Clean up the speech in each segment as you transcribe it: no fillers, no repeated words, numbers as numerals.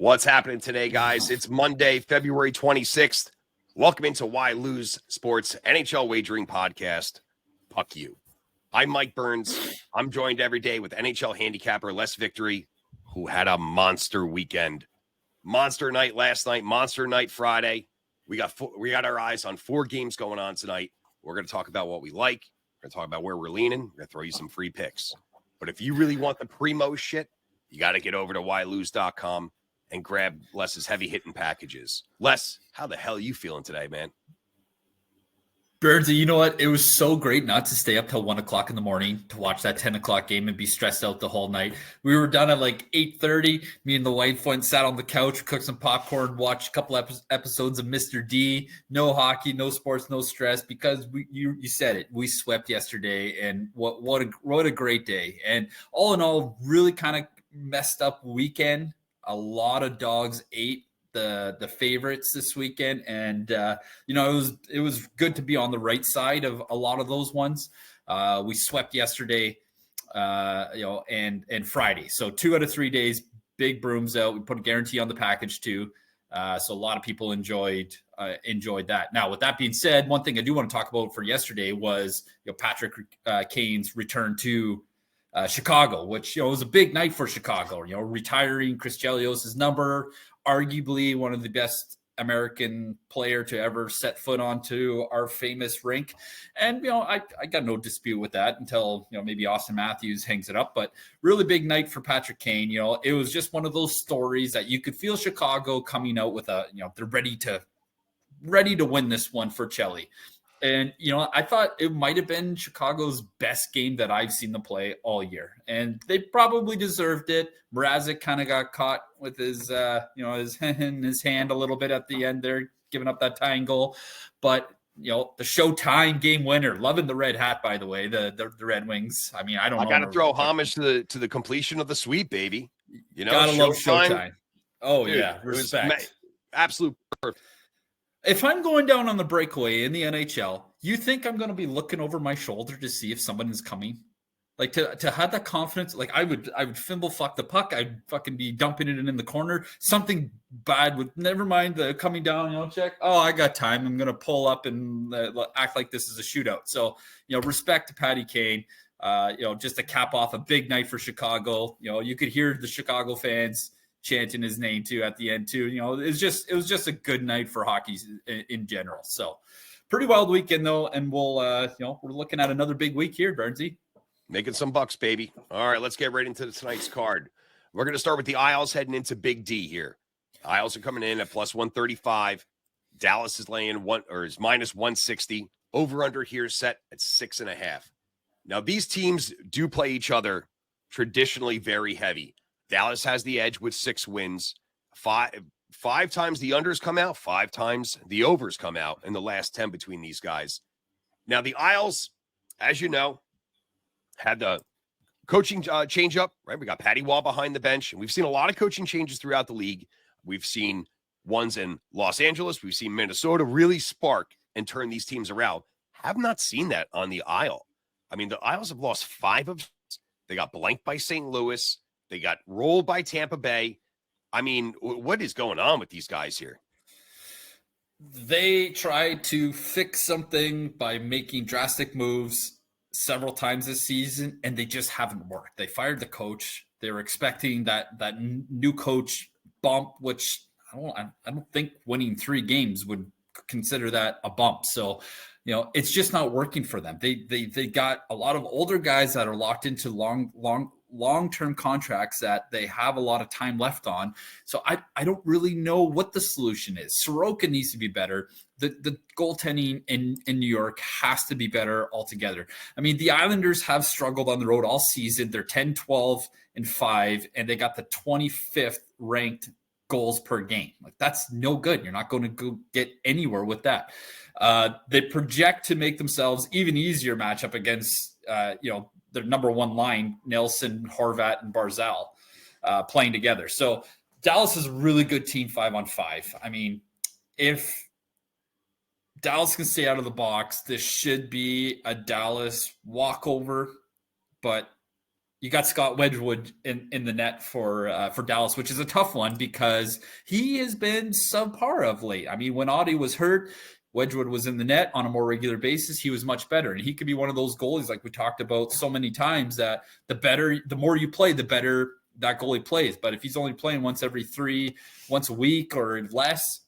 What's happening today, guys? It's Monday, February 26th. Welcome into Why Lose Sports NHL Wagering Podcast. Puck you. I'm Mike Burns. I'm joined every day with NHL handicapper Les Victory, who had a monster weekend. Monster night last night, monster night Friday. We got our eyes on 4 games going on tonight. We're going to talk about what we like. We're going to talk about where we're leaning. We're going to throw you some free picks. But if you really want the primo shit, you got to get over to whylose.com and grab Les's heavy-hitting packages. Les, how the hell are you feeling today, man? Birdsy, you know what? It was so great not to stay up till 1 o'clock in the morning to watch that 10 o'clock game and be stressed out the whole night. We were done at like 8:30. Me and the wife went and sat on the couch, cooked some popcorn, watched a couple episodes of Mr. D. No hockey, no sports, no stress, because you said it. We swept yesterday, and what a great day. And all in all, really kind of messed up weekend. A lot of dogs ate the favorites this weekend, and it was good to be on the right side of a lot of those ones. We swept yesterday, and Friday. So 2 out of 3 days, big brooms out. We put a guarantee on the package too. So a lot of people enjoyed that. Now, with that being said, one thing I do want to talk about for yesterday was Patrick Kane's return to Chicago, which was a big night for Chicago. Retiring Chris Chelios' number, arguably one of the best American player to ever set foot onto our famous rink. And I got no dispute with that until maybe Austin Matthews hangs it up. But really big night for Patrick Kane. It was just one of those stories that you could feel Chicago coming out with they're ready to win this one for Chelly. And, I thought it might have been Chicago's best game that I've seen them play all year. And they probably deserved it. Mrazek kind of got caught with his hand a little bit at the end there, giving up that tying goal. But, the Showtime game winner, loving the red hat, by the way, the Red Wings. I mean, I got to throw homage to the completion of the sweep, baby. Gotta love Showtime. Oh, dude, yeah. Respect. Absolute perfect. If I'm going down on the breakaway in the NHL, you think I'm going to be looking over my shoulder to see if someone is coming? Like to have that confidence, like I would fimble fuck the puck. I'd fucking be dumping it in the corner. Something bad would, never mind the coming down, check. Oh, I got time. I'm going to pull up and act like this is a shootout. So, respect to Patty Kane. Just to cap off a big night for Chicago. You could hear the Chicago fans chanting his name too at the end too. It was just a good night for hockey in general. So pretty wild weekend though, and we'll we're looking at another big week here, Burnsy. Making some bucks, baby. All right, let's get right into tonight's card. We're going to start with the Isles heading into Big D here. Isles are coming in at plus 135. Dallas is laying is minus 160. Over under here set at 6.5. Now these teams do play each other traditionally very heavy. Dallas has the edge with 6 wins. Five times the unders come out, 5 times the overs come out in the last 10 between these guys. Now, the Isles, as you know, had the coaching change up, right? We got Patty Wall behind the bench, and we've seen a lot of coaching changes throughout the league. We've seen ones in Los Angeles. We've seen Minnesota really spark and turn these teams around. Have not seen that on the Isle. I mean, the Isles have lost 5 of 6. They got blanked by St. Louis. They got rolled by Tampa Bay. I mean, what is going on with these guys here? They tried to fix something by making drastic moves several times this season, and they just haven't worked. They fired the coach. They were expecting that new coach bump, which I don't think winning 3 games would consider that a bump. So, it's just not working for them. They got a lot of older guys that are locked into long-term contracts that they have a lot of time left on. So I don't really know what the solution is. Soroka needs to be better. The goaltending in New York has to be better altogether. I mean, the Islanders have struggled on the road all season. They're 10-12-5, and they got the 25th ranked goals per game. Like, that's no good. You're not going to go get anywhere with that. They project to make themselves even easier matchup against, their number 1 line, Nelson, Horvat, and Barzal playing together. So Dallas is a really good team 5-on-5. I mean, if Dallas can stay out of the box, this should be a Dallas walkover, but you got Scott Wedgwood in the net for Dallas, which is a tough one because he has been subpar of late. I mean, when Audie was hurt, Wedgwood was in the net on a more regular basis. He was much better, and he could be one of those goalies like we talked about so many times that the more you play, the better that goalie plays. But if he's only playing once a week or less,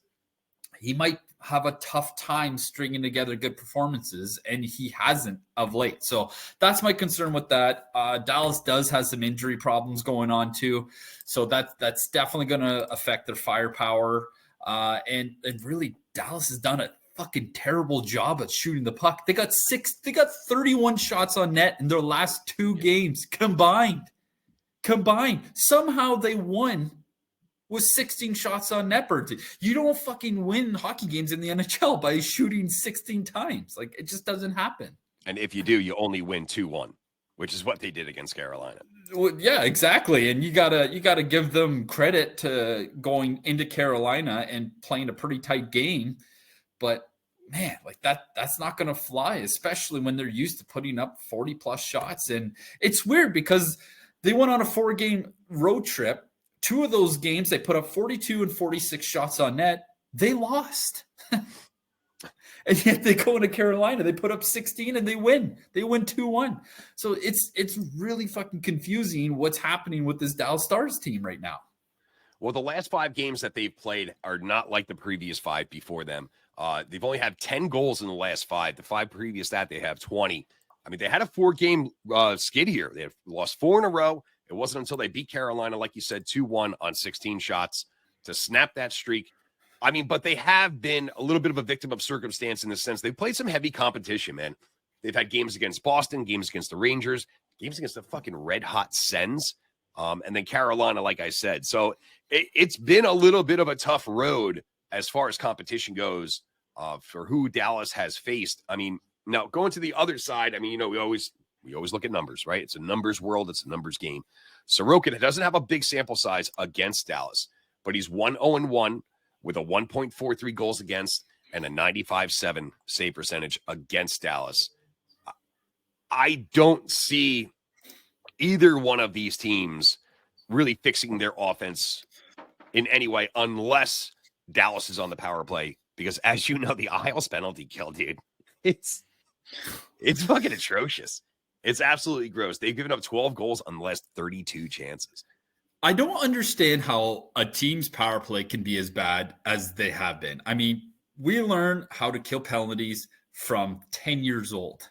he might have a tough time stringing together good performances, and he hasn't of late. So that's my concern with that. Dallas does have some injury problems going on too, so that's definitely going to affect their firepower. And really, Dallas has done a fucking terrible job at shooting the puck. They got 31 shots on net in their last 2 games combined. Somehow they won with 16 shots on net, Bertie. You don't fucking win hockey games in the NHL by shooting 16 times. Like, it just doesn't happen. And if you do, you only win 2-1, which is what they did against Carolina. Well, yeah, exactly. And you gotta give them credit to going into Carolina and playing a pretty tight game. But man, like that's not gonna fly, especially when they're used to putting up 40 plus shots. And it's weird because they went on a 4-game road trip. 2 of those games, they put up 42 and 46 shots on net. They lost. And yet they go into Carolina. They put up 16 and they win. They win 2-1. So it's really fucking confusing what's happening with this Dallas Stars team right now. Well, the last 5 games that they've played are not like the previous 5 before them. They've only had 10 goals in the last 5. The 5 previous that, they have 20. I mean, they had a 4-game skid here. They have lost 4 in a row. It wasn't until they beat Carolina, like you said, 2-1 on 16 shots to snap that streak. I mean, but they have been a little bit of a victim of circumstance in the sense they've played some heavy competition, man. They've had games against Boston, games against the Rangers, games against the fucking red-hot Sens, and then Carolina, like I said. So it's been a little bit of a tough road as far as competition goes for who Dallas has faced. I mean, now going to the other side, I mean, you know, we always look at numbers, right? It's a numbers world. It's a numbers game. Sorokin doesn't have a big sample size against Dallas, but he's 1-0-1 with a 1.43 goals against and a 95.7 save percentage against Dallas. I don't see either one of these teams really fixing their offense in any way unless Dallas is on the power play. Because as you know, the Isles penalty kill, dude, it's fucking atrocious. It's absolutely gross. They've given up 12 goals on less 32 chances. I don't understand how a team's power play can be as bad as they have been. I mean, we learn how to kill penalties from 10 years old.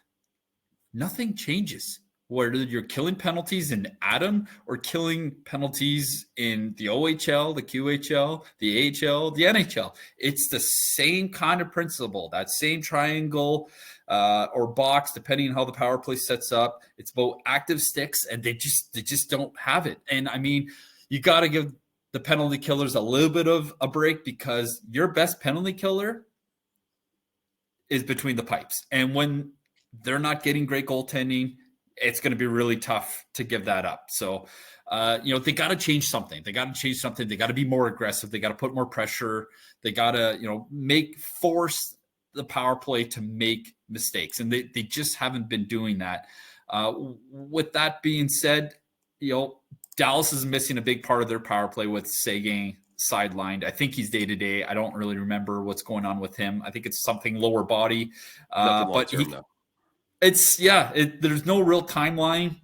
Nothing changes. Whether you're killing penalties in Adam or killing penalties in the OHL, the QHL, the AHL, the NHL. It's the same kind of principle, that same triangle or box, depending on how the power play sets up. It's about active sticks, and they just don't have it. And I mean, you got to give the penalty killers a little bit of a break because your best penalty killer is between the pipes. And when they're not getting great goaltending, it's going to be really tough to give that up. So, they got to change something. They got to be more aggressive. They got to put more pressure. They got to, force the power play to make mistakes. And they just haven't been doing that. With that being said, Dallas is missing a big part of their power play with Seguin sidelined. I think he's day-to-day. I don't really remember what's going on with him. I think it's something lower body. But there's no real timeline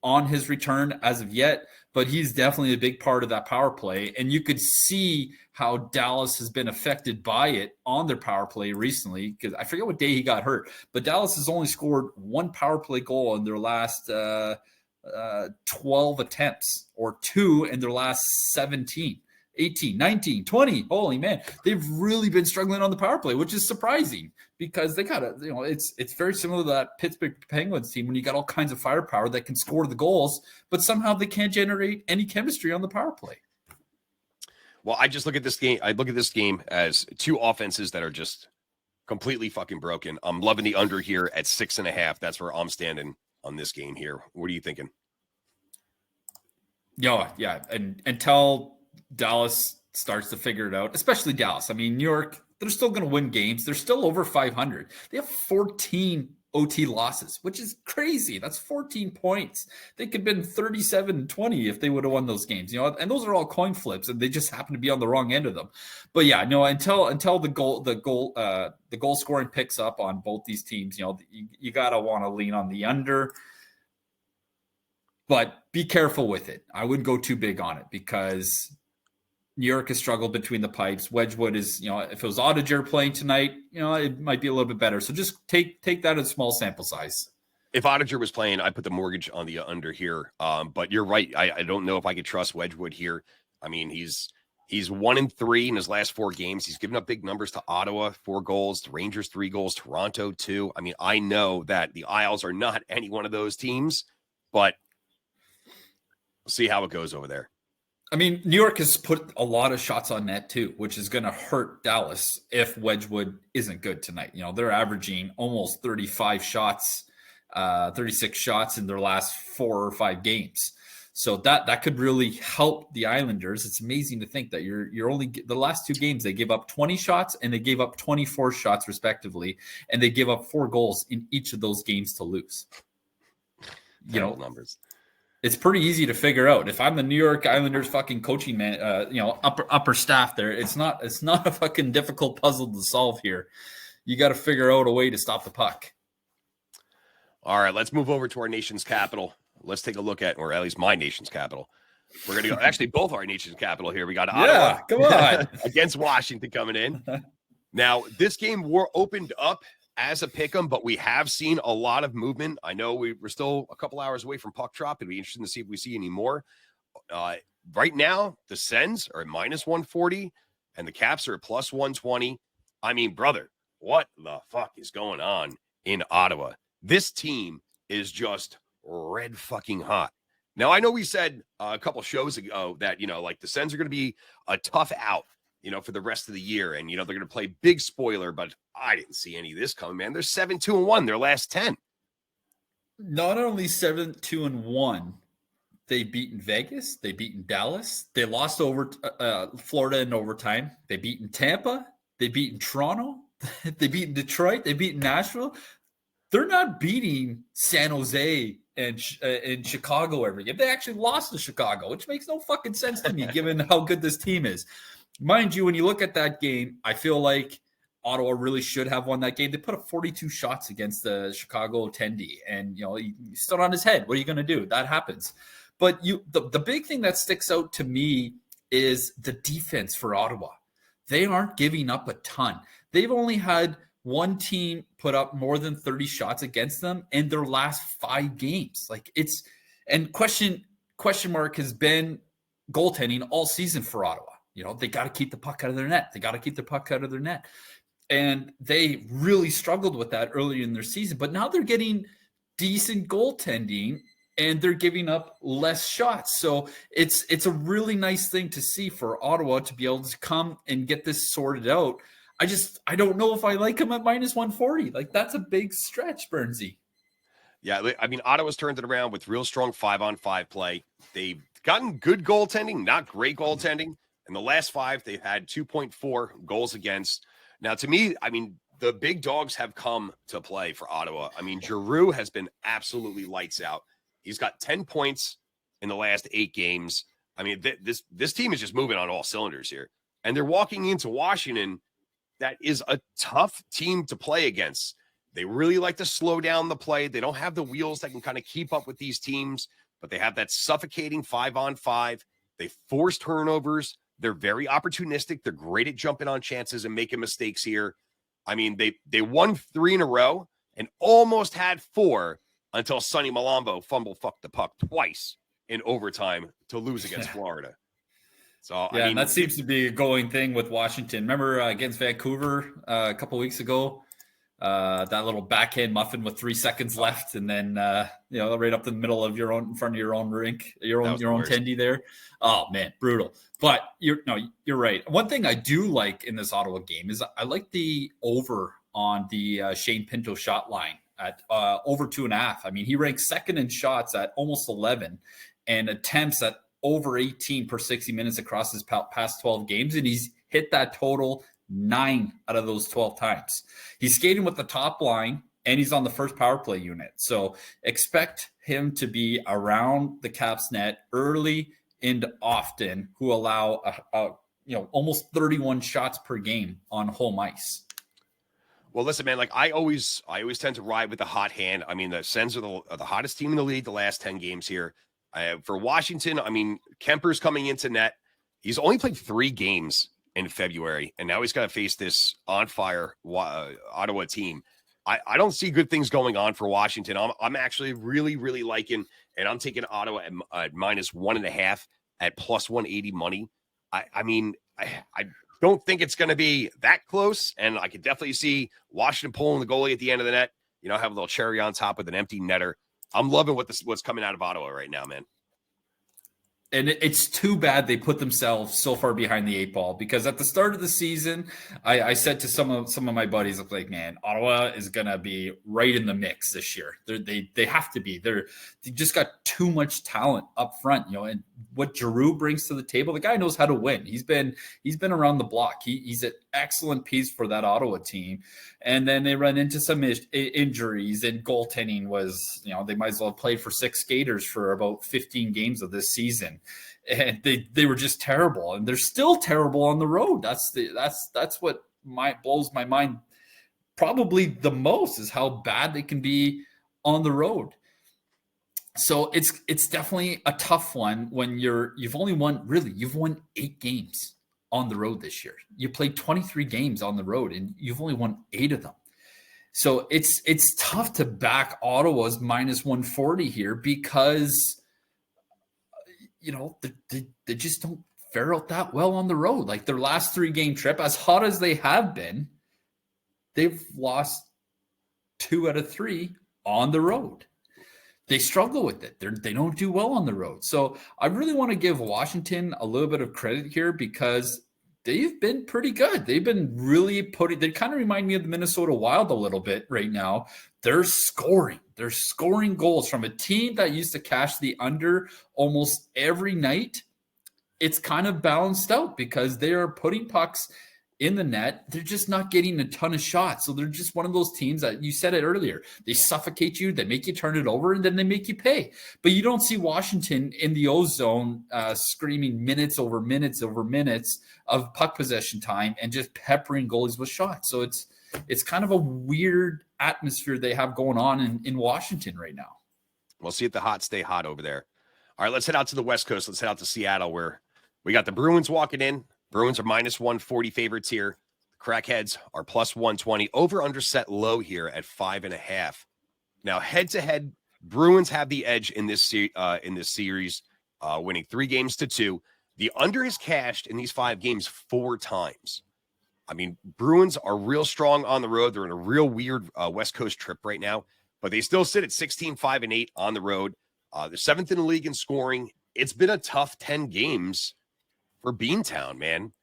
on his return as of yet, but he's definitely a big part of that power play. And you could see how Dallas has been affected by it on their power play recently, because I forget what day he got hurt, but Dallas has only scored 1 power play goal in their last 12 attempts, or 2 in their last 17. 18, 19, 20. Holy man. They've really been struggling on the power play, which is surprising because they got it's very similar to that Pittsburgh Penguins team when you got all kinds of firepower that can score the goals, but somehow they can't generate any chemistry on the power play. Well, I just look at this game. I look at this game as 2 offenses that are just completely fucking broken. I'm loving the under here at 6.5. That's where I'm standing on this game here. What are you thinking? Yeah. And until Dallas starts to figure it out, especially Dallas. I mean, New York, they're still going to win games. They're still over 500. They have 14 OT losses, which is crazy. That's 14 points. They could have been 37-20 if they would have won those games, and those are all coin flips, and they just happen to be on the wrong end of them. But yeah, no, until the goal scoring picks up on both these teams, you gotta want to lean on the under. But be careful with it. I wouldn't go too big on it because New York has struggled between the pipes. Wedgwood is, if it was Oettinger playing tonight, it might be a little bit better. So just take that as small sample size. If Oettinger was playing, I put the mortgage on the under here. But you're right. I don't know if I could trust Wedgwood here. I mean, he's 1-3 in his last 4 games. He's given up big numbers to Ottawa, 4 goals, the Rangers 3 goals, Toronto 2. I mean, I know that the Isles are not any one of those teams, but we'll see how it goes over there. I mean, New York has put a lot of shots on net too, which is going to hurt Dallas if Wedgwood isn't good tonight. They're averaging almost 35 shots, 36 shots in their last 4 or 5 games. So that could really help the Islanders. It's amazing to think that you're only the last 2 games they gave up 20 shots and they gave up 24 shots respectively, and they give up 4 goals in each of those games to lose. Numbers. It's pretty easy to figure out. If I'm the New York Islanders fucking coaching man, upper staff there, it's not a fucking difficult puzzle to solve here. You got to figure out a way to stop the puck. All right, let's move over to our nation's capital. Let's take a look at, or at least my nation's capital. We're going to go, actually, both our nation's capital here. We got Ottawa come on. against Washington coming in. Now, this game opened up as a pick'em, but we have seen a lot of movement. I know we're still a couple hours away from puck drop. It'd be interesting to see if we see any more. Right now, the Sens are at -140, and the Caps are at +120. I mean, brother, what the fuck is going on in Ottawa? This team is just red fucking hot. Now, I know we said a couple shows ago that, the Sens are going to be a tough out, for the rest of the year. And, they're going to play big spoiler, but I didn't see any of this coming, man. They're 7-2-1, their last 10. Not only 7-2-1, they beaten Vegas, they beaten Dallas, they lost over Florida in overtime, they beaten Tampa, they beaten Toronto, they beaten Detroit, they beaten Nashville. They're not beating San Jose and in Chicago every game. They actually lost to Chicago, which makes no fucking sense to me given how good this team is. Mind you, when you look at that game, I feel like Ottawa really should have won that game. They put up 42 shots against the Chicago attendee, and he stood on his head. What are you going to do? That happens. But the big thing that sticks out to me is the defense for Ottawa. They aren't giving up a ton. They've only had one team put up more than 30 shots against them in their last 5 games. Question mark has been goaltending all season for Ottawa. They got to keep the puck out of their net. And they really struggled with that earlier in their season. But now they're getting decent goaltending and they're giving up less shots. So it's a really nice thing to see for Ottawa to be able to come and get this sorted out. I don't know if I like them at -140. That's a big stretch, Bernsey. Yeah, I mean, Ottawa's turned it around with real strong 5-on-5 play. They've gotten good goaltending, not great goaltending. In the last 5, they've had 2.4 goals against. Now, to me, I mean, the big dogs have come to play for Ottawa. I mean, Giroux has been absolutely lights out. He's got 10 points in the last 8 games. I mean, this team is just moving on all cylinders here. And they're walking into Washington. That is a tough team to play against. They really like to slow down the play. They don't have the wheels that can kind of keep up with these teams, but they have that suffocating 5-on-5. They force turnovers. They're very opportunistic. They're great at jumping on chances and making mistakes here. I mean, they won 3 in a row and almost had 4 until Sonny Malambo fucked the puck twice in overtime to lose against Florida. So yeah, and that seems to be a going thing with Washington. Remember against Vancouver a couple weeks ago, that little backhand muffin with 3 seconds left, and then right up the middle of in front of your own rink, your own tendy there. Oh man, brutal. But you're right. One thing I do like in this Ottawa game is I like the over on the Shane Pinto shot line at over 2.5. I mean, he ranks second in shots at almost 11 and attempts at over 18 per 60 minutes across his past 12 games. And he's hit that total 9 out of those 12 times. He's skating with the top line and he's on the first power play unit. So expect him to be around the Caps net early and often, who allow almost 31 shots per game on home ice. Well, listen, man, like I always tend to ride with the hot hand. I mean, the Sens are the hottest team in the league the last 10 games here. For Washington, I mean, Kemper's coming into net. He's only played 3 games in February, and now he's got to face this on fire Ottawa team. I don't see good things going on for Washington. I'm actually really, really liking, and I'm taking Ottawa at -1.5 at +180 money. I mean, I don't think it's going to be that close, and I could definitely see Washington pulling the goalie at the end of the net. Have a little cherry on top with an empty netter. I'm loving what's coming out of Ottawa right now, man. And it's too bad they put themselves so far behind the 8 ball, because at the start of the season, I said to some of my buddies, I'm like, man, Ottawa is gonna be right in the mix this year. They have to be. They just got too much talent up front, and what Giroux brings to the table, the guy knows how to win. He's been around the block. He's an excellent piece for that Ottawa team. And then they run into some injuries, and goaltending was, they might as well have played for 6 skaters for about 15 games of this season. And they were just terrible, and they're still terrible on the road. That's what blows my mind probably the most, is how bad they can be on the road. So it's definitely a tough one when you've won 8 games on the road this year. You played 23 games on the road, and you've only won 8 of them. So it's tough to back Ottawa's -140 here, because they just don't fare out that well on the road. Like their last 3-game trip, as hot as they have been, they've lost 2 out of 3 on the road. They struggle with it. They don't do well on the road. So I really want to give Washington a little bit of credit here, because they've been pretty good. They've been really they kind of remind me of the Minnesota Wild a little bit right now. They're scoring goals from a team that used to cash the under almost every night. It's kind of balanced out, because they are putting pucks in the net. They're just not getting a ton of shots. So they're just one of those teams that, you said it earlier, they suffocate you, they make you turn it over, and then they make you pay. But you don't see Washington in the O-zone screaming minutes over minutes over minutes of puck possession time and just peppering goalies with shots. So it's kind of a weird atmosphere they have going on in Washington right now. We'll see if the hot stay hot over there. All right, let's head out to the West Coast. Let's head out to Seattle, where we got the Bruins walking in. Bruins are -140 favorites here. The Crackheads are +120. Over/under set low here at 5.5. Now, head-to-head, Bruins have the edge in this series, winning 3 games to 2. The under has cashed in these 5 games 4 times. I mean, Bruins are real strong on the road. They're in a real weird West Coast trip right now, but they still sit at 16-5-8 on the road. They're 7th in the league in scoring. It's been a tough 10 games for Beantown, man.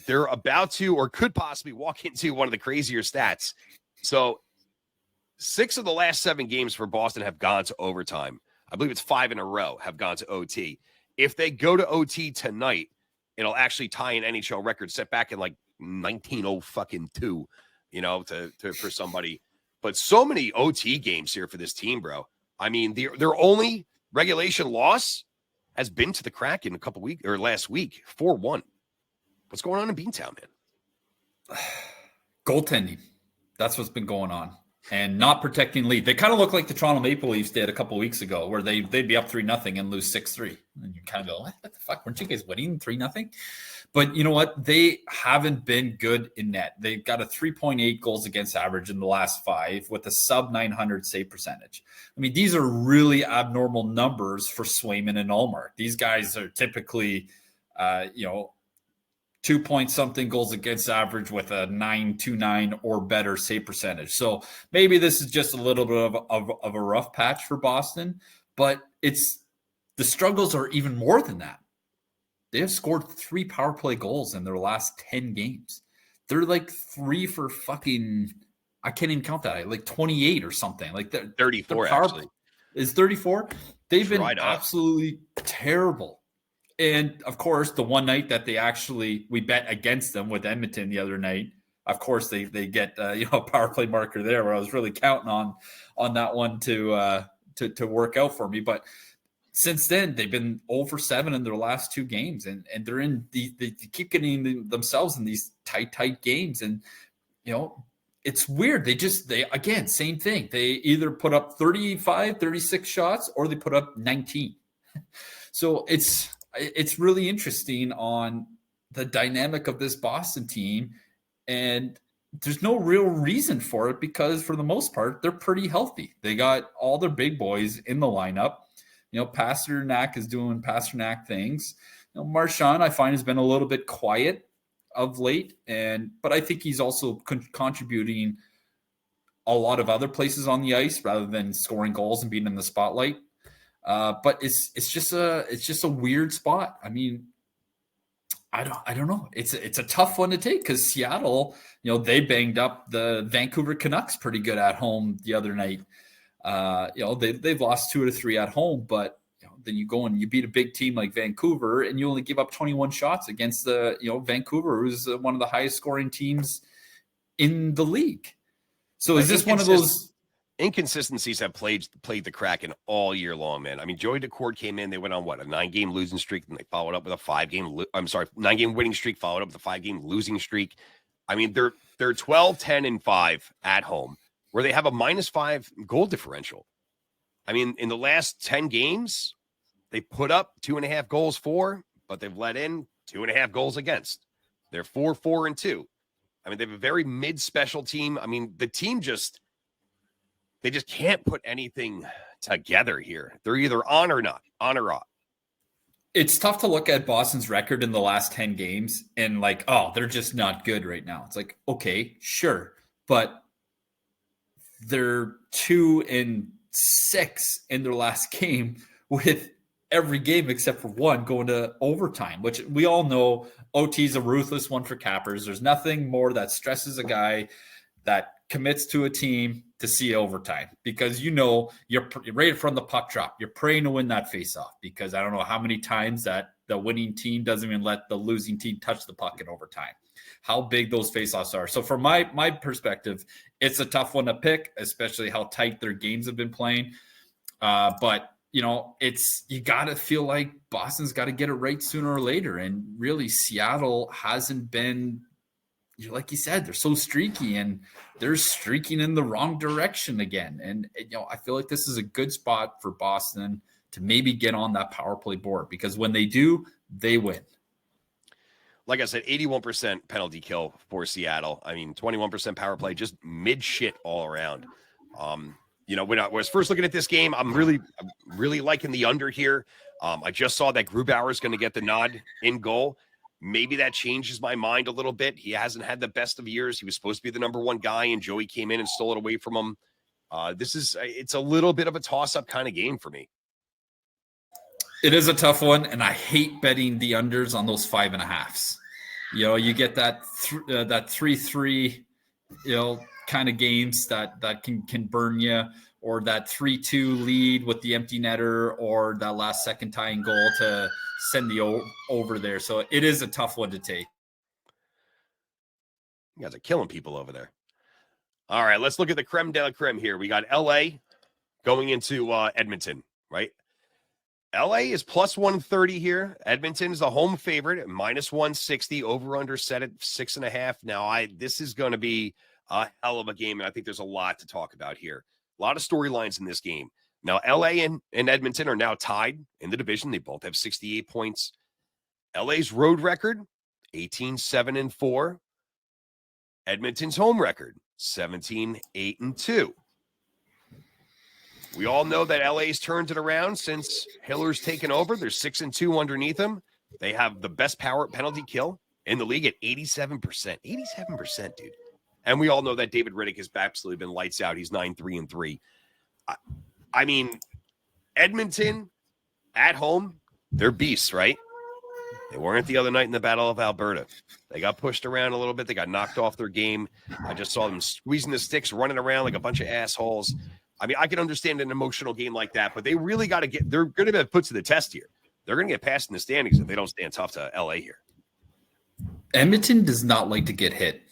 They're about to, or could possibly, walk into one of the crazier stats. So 6 of the last 7 games for Boston have gone to overtime. I believe it's 5 in a row have gone to OT. If they go to OT tonight, it'll actually tie an NHL record set back in like 1902, for somebody. But so many OT games here for this team, bro. I mean, their only regulation loss has been to the Kraken last week, 4-1. What's going on in Beantown, man? Goaltending. That's what's been going on. And not protecting lead. They kind of look like the Toronto Maple Leafs did a couple of weeks ago, where they'd be up 3-0 and lose 6-3. And you kind of go, what the fuck? Weren't you guys winning 3-0? But you know what? They haven't been good in net. They've got a 3.8 goals against average in the last 5 with a sub-900 save percentage. I mean, these are really abnormal numbers for Swayman and Ullmark. These guys are typically, 2-point-something goals against average with a 929 or better save percentage. So maybe this is just a little bit of a rough patch for Boston, but the struggles are even more than that. They have scored 3 power play goals in their last 10 games. They're like 3 for fucking, I can't even count that, like 28 or something. Like 34 actually. Is 34? They've been right absolutely terrible. And of course, the one night that we bet against them with Edmonton the other night, of course they get a power play marker there, where I was really counting on that one to work out for me. But since then, they've been 0-7 in their last 2 games, and they're in they keep getting themselves in these tight games, and it's weird. They again, same thing. They either put up 35, 36 shots, or they put up 19. So it's really interesting on the dynamic of this Boston team, and there's no real reason for it because for the most part, they're pretty healthy. They got all their big boys in the lineup. Pasternak is doing Pasternak things. Marchand, I find, has been a little bit quiet of late, but I think he's also contributing a lot of other places on the ice rather than scoring goals and being in the spotlight. But it's just a weird spot. I mean, I don't know. It's a tough one to take because Seattle, they banged up the Vancouver Canucks pretty good at home the other night. They've lost 2 to 3 at home, but then you go and you beat a big team like Vancouver, and you only give up 21 shots against the Vancouver, who's one of the highest scoring teams in the league. So is this one of those inconsistencies have played the Kraken all year long, man? I mean, Joey Daccord came in, they went on a 9-game losing streak, and they followed up with a 9-game winning streak, followed up with a 5-game losing streak. I mean, they're 12-10-5 at home, where they have a -5 goal differential. I mean, in the last 10 games, they put up 2.5 goals for, but they've let in 2.5 goals against. They're 4-4-2. I mean, they have a very mid-special team. I mean, the team they just can't put anything together here. They're either on or not, on or off. It's tough to look at Boston's record in the last 10 games and they're just not good right now. It's like, okay, sure. But they're 2-6 in their last game with every game except for one going to overtime, which we all know OT is a ruthless one for cappers. There's nothing more that stresses a guy that commits to a team to see overtime, because you're right from the puck drop. You're praying to win that faceoff, because I don't know how many times that the winning team doesn't even let the losing team touch the puck in overtime. How big those faceoffs are. So from my perspective, it's a tough one to pick, especially how tight their games have been playing. But you got to feel like Boston's got to get it right sooner or later. And really, Seattle hasn't been, like you said, they're so streaky, and they're streaking in the wrong direction again. And, I feel like this is a good spot for Boston to maybe get on that power play board, because when they do, they win. Like I said, 81% penalty kill for Seattle. I mean, 21% power play, just mid shit all around. When I was first looking at this game, I'm really liking the under here. I just saw that Grubauer is going to get the nod in goal. Maybe that changes my mind a little bit. He hasn't had the best of years. He was supposed to be the number 1 guy, and Joey came in and stole it away from him. It's a little bit of a toss-up kind of game for me. It is a tough one, and I hate betting the unders on those 5.5s. You get that 3-3, kind of games that can burn you, or that 3-2 lead with the empty netter, or that last second tying goal to send the over there. So it is a tough one to take. You guys are killing people over there. All right, let's look at the creme de la creme here. We got LA going into Edmonton, right? LA is +130 here. Edmonton is the home favorite at -160. Over under set at 6.5. Now, this is going to be a hell of a game, and I think there's a lot to talk about here. A lot of storylines in this game. Now, LA and Edmonton are now tied in the division. They both have 68 points. LA's road record, 18-7-4. Edmonton's home record, 17-8-2. We all know that LA's turned it around since Hiller's taken over. They're 6-2 underneath him. They have the best power penalty kill in the league at 87%. 87%, dude. And we all know that David Riddick has absolutely been lights out. He's 9-3-3. I mean, Edmonton at home, they're beasts, right? They weren't the other night in the Battle of Alberta. They got pushed around a little bit. They got knocked off their game. I just saw them squeezing the sticks, running around like a bunch of assholes. I mean, I can understand an emotional game like that, but they really got to they're going to be put to the test here. They're going to get past in the standings if they don't stand tough to LA here. Edmonton does not like to get hit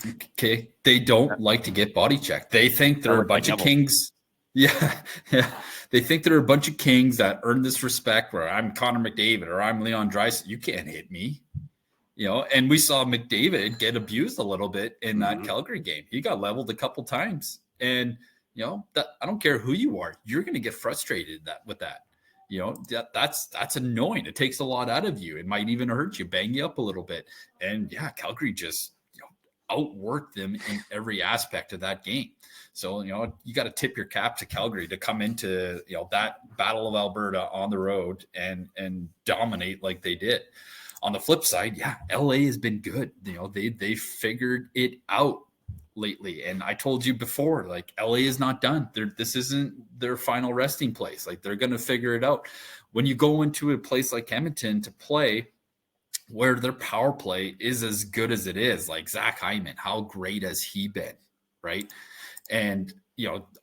Okay. They don't like to get body checked. They think they're a bunch of kings. Yeah. Yeah. They think they're a bunch of kings that earn this respect where I'm Connor McDavid or I'm Leon Draisaitl. You can't hit me. And we saw McDavid get abused a little bit in that Calgary game. He got leveled a couple times. And, that I don't care who you are, you're going to get frustrated with that. That's annoying. It takes a lot out of you. It might even hurt you, bang you up a little bit. And yeah, Calgary just outworked them in every aspect of that game. So, you got to tip your cap to Calgary to come into, that Battle of Alberta on the road and dominate like they did. On the flip side, yeah, LA has been good. They figured it out lately. And I told you before, like, LA is not done. This isn't their final resting place. Like, they're going to figure it out. When you go into a place like Edmonton to play, where their power play is as good as it is, like Zach Hyman, how great has he been, right? And,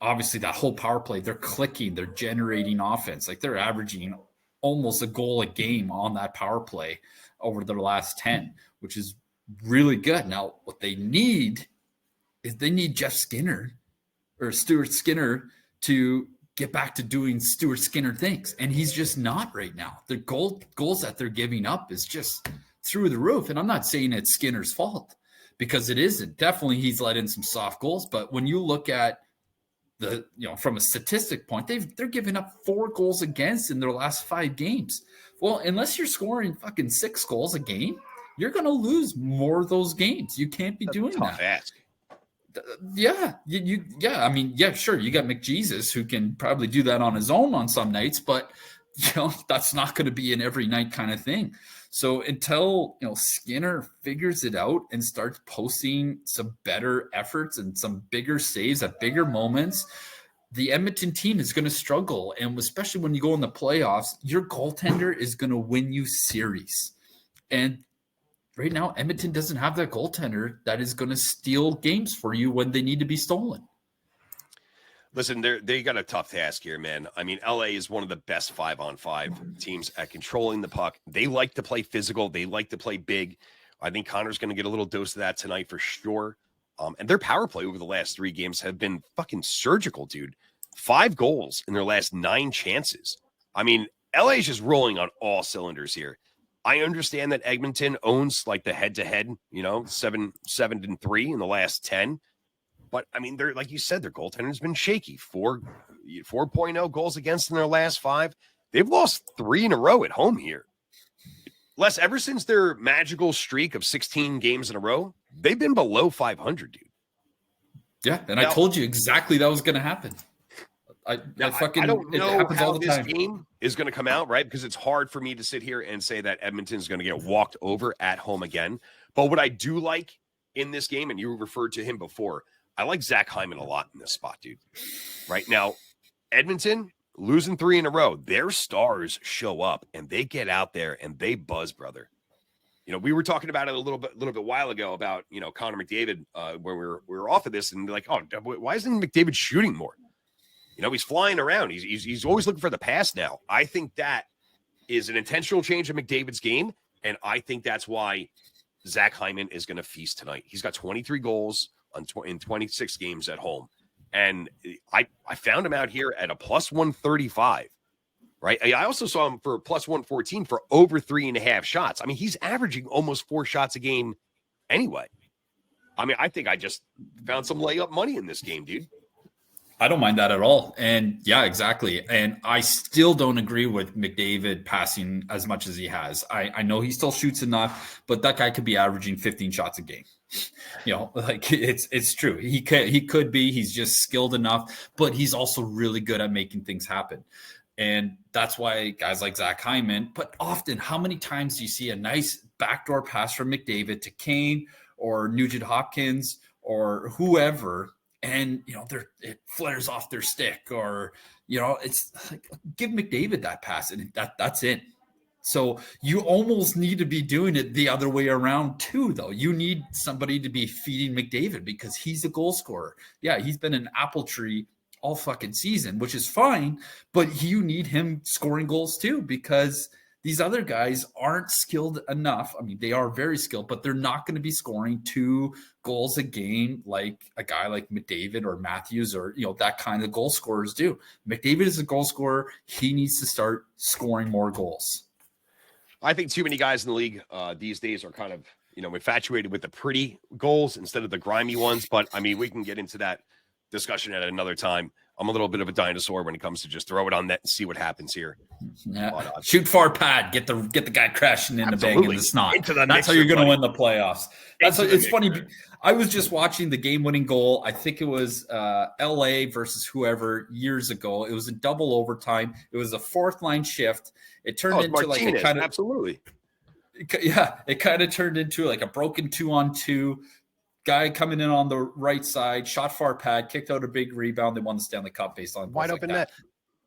obviously that whole power play, they're clicking, they're generating offense. Like, they're averaging almost a goal a game on that power play over their last 10, which is really good. Now, what they need is they need Jeff Skinner or Stuart Skinner to get back to doing Stuart Skinner things. And he's just not right now. The goals that they're giving up is just through the roof. And I'm not saying it's Skinner's fault, because it isn't. Definitely he's let in some soft goals. But when you look at from a statistic point, they're giving up 4 goals against in their last 5 games. Well, unless you're scoring fucking 6 goals a game, you're going to lose more of those games. You can't be doing that. Ask. Yeah, I mean, yeah, sure. You got McJesus who can probably do that on his own on some nights, but that's not going to be an every night kind of thing. So until Skinner figures it out and starts posting some better efforts and some bigger saves at bigger moments, the Edmonton team is going to struggle. And especially when you go in the playoffs, your goaltender is going to win you series. And right now, Edmonton doesn't have that goaltender that is going to steal games for you when they need to be stolen. Listen, they got a tough task here, man. I mean, LA is one of the best 5-on-5 teams at controlling the puck. They like to play physical. They like to play big. I think Connor's going to get a little dose of that tonight for sure. And their power play over the last 3 games have been fucking surgical, dude. 5 goals in their last 9 chances. I mean, LA is just rolling on all cylinders here. I understand that Edmonton owns like the head-to-head, 7-3 in the last 10. But, I mean, they're like you said, their goaltender has been shaky. 4.0 goals against in their last 5. They've lost 3 in a row at home here. Les, ever since their magical streak of 16 games in a row, they've been below 500, dude. Yeah, and now, I told you exactly that was going to happen. I don't know how this game is going to come out, right? Because it's hard for me to sit here and say that Edmonton is going to get walked over at home again. But what I do like in this game, and you referred to him before, I like Zach Hyman a lot in this spot, dude. Right now, Edmonton losing 3 in a row. Their stars show up and they get out there and they buzz, brother. We were talking about it a little bit while ago about Connor McDavid when we were off of this, and like, oh, why isn't McDavid shooting more? He's flying around. He's always looking for the pass now. I think that is an intentional change in McDavid's game, and I think that's why Zach Hyman is going to feast tonight. He's got 23 goals in 26 games at home, and I found him out here at a plus 135, right? I also saw him for a plus 114 for over 3.5 shots. I mean, he's averaging almost 4 shots a game anyway. I mean, I think I just found some layup money in this game, dude. I don't mind that at all. And yeah, exactly. And I still don't agree with McDavid passing as much as he has. I know he still shoots enough, but that guy could be averaging 15 shots a game. Like it's true. He could be, he's just skilled enough, but he's also really good at making things happen. And that's why guys like Zach Hyman, but often how many times do you see a nice backdoor pass from McDavid to Kane or Nugent Hopkins or whoever, and it flares off their stick, or it's like, give McDavid that pass and that's it. So you almost need to be doing it the other way around too, though. You need somebody to be feeding McDavid because he's a goal scorer. Yeah, he's been an apple tree all fucking season, which is fine, but you need him scoring goals too, because These other guys aren't skilled enough. I mean, they are very skilled, but they're not going to be scoring 2 goals a game like a guy like McDavid or Matthews or, that kind of goal scorers do. McDavid is a goal scorer. He needs to start scoring more goals. I think too many guys in the league these days are kind of, infatuated with the pretty goals instead of the grimy ones. But, I mean, we can get into that discussion at another time. I'm a little bit of a dinosaur when it comes to just throw it on net and see what happens here. Yeah. Shoot far pad, get the guy crashing in the bang in the snot. That's how you're going to win the playoffs. It's funny. I was just watching the game-winning goal. I think it was LA versus whoever years ago. It was a double overtime. It was a 4th-line shift. It turned into Martinez, like a kind of absolutely. Yeah, it kind of turned into like a broken 2-on-2. Guy coming in on the right side, shot far pad, kicked out a big rebound. They won the Stanley Cup based on wide open net.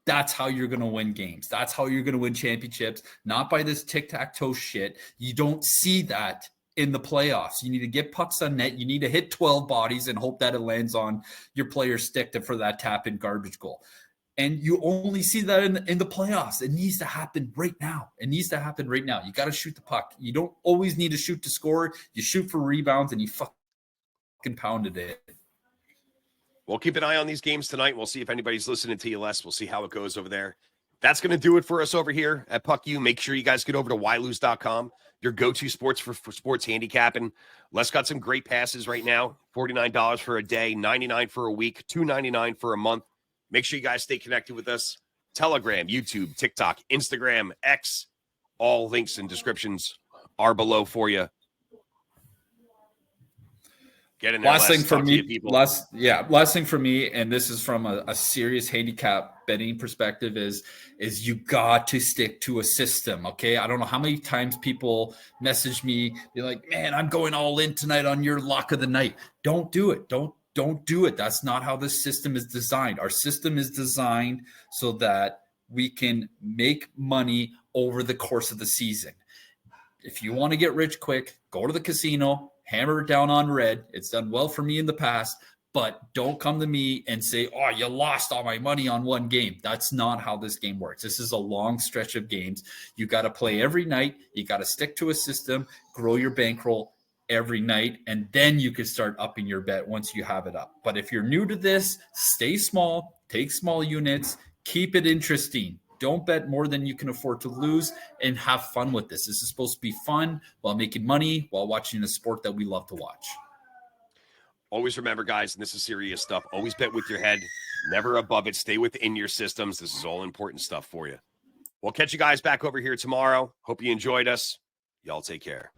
That's how you're going to win games. That's how you're going to win championships, not by this tic-tac-toe shit. You don't see that in the playoffs. You need to get pucks on net. You need to hit 12 bodies and hope that it lands on your player's stick for that tap-in garbage goal. And you only see that in the playoffs. It needs to happen right now. You got to shoot the puck. You don't always need to shoot to score. You shoot for rebounds and you fucking pounded it. We'll keep an eye on these games tonight. We'll see if anybody's listening to you less. We'll see how it goes over there. That's going to do it for us over here at Puck U. Make sure you guys get over to ylose.com, your go-to sports for sports handicapping. Les got some great passes right now. $49 for a day, $99 for a week, $2.99 for a month. Make sure you guys stay connected with us. Telegram, YouTube, TikTok, Instagram, X. All links and descriptions are below for you. Get in there. Last thing for me, and this is from a serious handicap betting perspective, is you got to stick to a system. Okay, I don't know how many times people message me, they're like, "Man, I'm going all in tonight on your lock of the night." Don't do it. Don't do it. That's not how this system is designed. Our system is designed so that we can make money over the course of the season. If you want to get rich quick, go to the casino. Hammer it down on red. It's done well for me in the past, but don't come to me and say, "Oh, you lost all my money on one game." That's not how this game works. This is a long stretch of games. You got to play every night. You got to stick to a system, grow your bankroll every night, and then you can start upping your bet once you have it up. But if you're new to this, stay small, take small units, keep it interesting. Don't bet more than you can afford to lose, and have fun with this. This is supposed to be fun while making money, while watching a sport that we love to watch. Always remember, guys, and this is serious stuff, always bet with your head, never above it. Stay within your systems. This is all important stuff for you. We'll catch you guys back over here tomorrow. Hope you enjoyed us. Y'all take care.